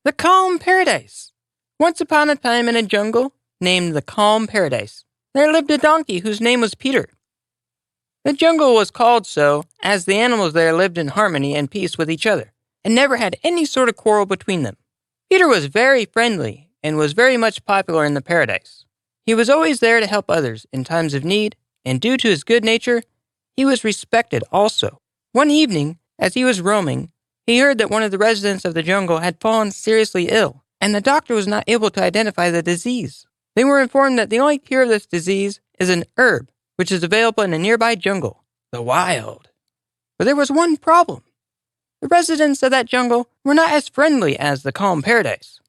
The Calm Paradise. Once upon a time in a jungle named the Calm Paradise, there lived a donkey whose name was Peter. The jungle was called so as the animals there lived in harmony and peace with each other, and never had any sort of quarrel between them. Peter was very friendly and was very much popular in the paradise. He was always there to help others in times of need, and due to his good nature, he was respected also. One evening, as he was roaming, he heard that one of the residents of the jungle had fallen seriously ill, and the doctor was not able to identify the disease. They were informed that the only cure of this disease is an herb, which is available in a nearby jungle, the wild. But there was one problem. The residents of that jungle were not as friendly as the Calm Paradise.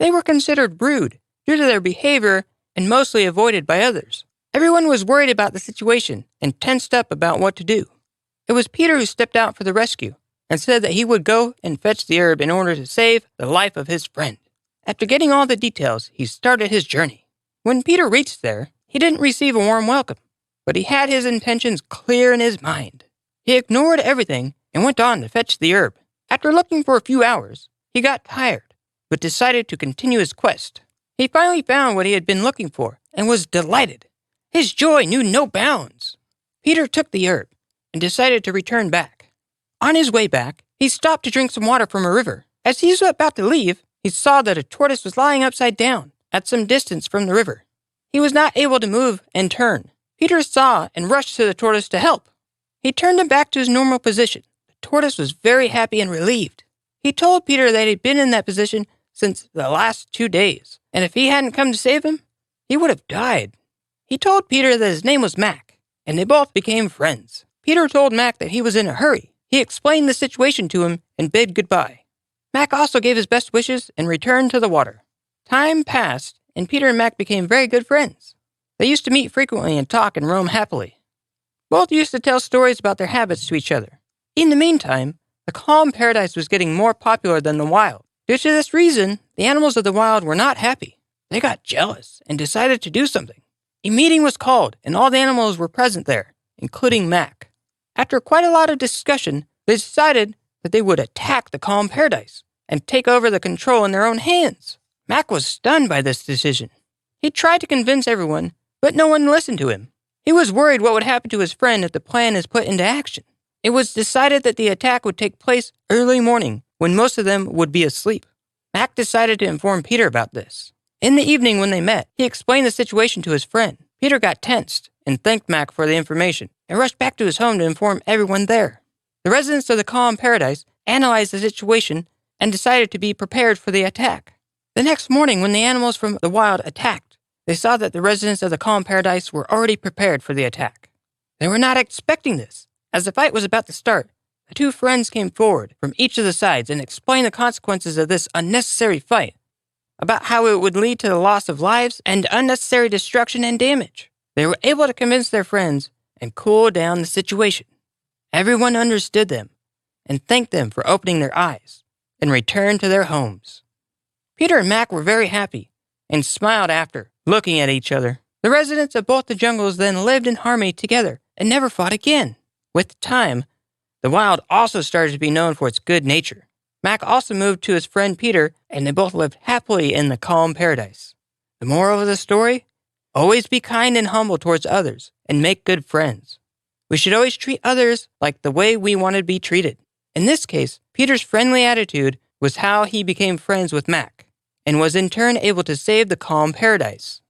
They were considered rude due to their behavior and mostly avoided by others. Everyone was worried about the situation and tensed up about what to do. It was Peter who stepped out for the rescue and said that he would go and fetch the herb in order to save the life of his friend. After getting all the details, he started his journey. When Peter reached there, he didn't receive a warm welcome, but he had his intentions clear in his mind. He ignored everything and went on to fetch the herb. After looking for a few hours, he got tired, but decided to continue his quest. He finally found what he had been looking for and was delighted. His joy knew no bounds. Peter took the herb and decided to return back. On his way back, he stopped to drink some water from a river. As he was about to leave, he saw that a tortoise was lying upside down at some distance from the river. He was not able to move and turn. Peter saw and rushed to the tortoise to help. He turned him back to his normal position. The tortoise was very happy and relieved. He told Peter that he'd been in that position since the last 2 days, and if he hadn't come to save him, he would have died. He told Peter that his name was Mac, and they both became friends. Peter told Mac that he was in a hurry. He explained the situation to him and bid goodbye. Mac also gave his best wishes and returned to the water. Time passed, and Peter and Mac became very good friends. They used to meet frequently and talk and roam happily. Both used to tell stories about their habits to each other. In the meantime, the Calm Paradise was getting more popular than the wild. Due to this reason, the animals of the wild were not happy. They got jealous and decided to do something. A meeting was called, and all the animals were present there, including Mac. After quite a lot of discussion, they decided that they would attack the Calm Paradise and take over the control in their own hands. Mac was stunned by this decision. He tried to convince everyone, but no one listened to him. He was worried what would happen to his friend if the plan is put into action. It was decided that the attack would take place early morning, when most of them would be asleep. Mac decided to inform Peter about this. In the evening when they met, he explained the situation to his friend. Peter got tensed and thanked Mac for the information and rushed back to his home to inform everyone there. The residents of the Calm Paradise analyzed the situation and decided to be prepared for the attack. The next morning when the animals from the wild attacked, they saw that the residents of the Calm Paradise were already prepared for the attack. They were not expecting this. As the fight was about to start, the two friends came forward from each of the sides and explained the consequences of this unnecessary fight, about how it would lead to the loss of lives and unnecessary destruction and damage. They were able to convince their friends and cool down the situation. Everyone understood them and thanked them for opening their eyes and returned to their homes. Peter and Mac were very happy and smiled after, looking at each other. The residents of both the jungles then lived in harmony together and never fought again. With time, the wild also started to be known for its good nature. Mac also moved to his friend Peter, and they both lived happily in the Calm Paradise. The moral of the story? Always be kind and humble towards others, and make good friends. We should always treat others like the way we want to be treated. In this case, Peter's friendly attitude was how he became friends with Mac, and was in turn able to save the Calm Paradise.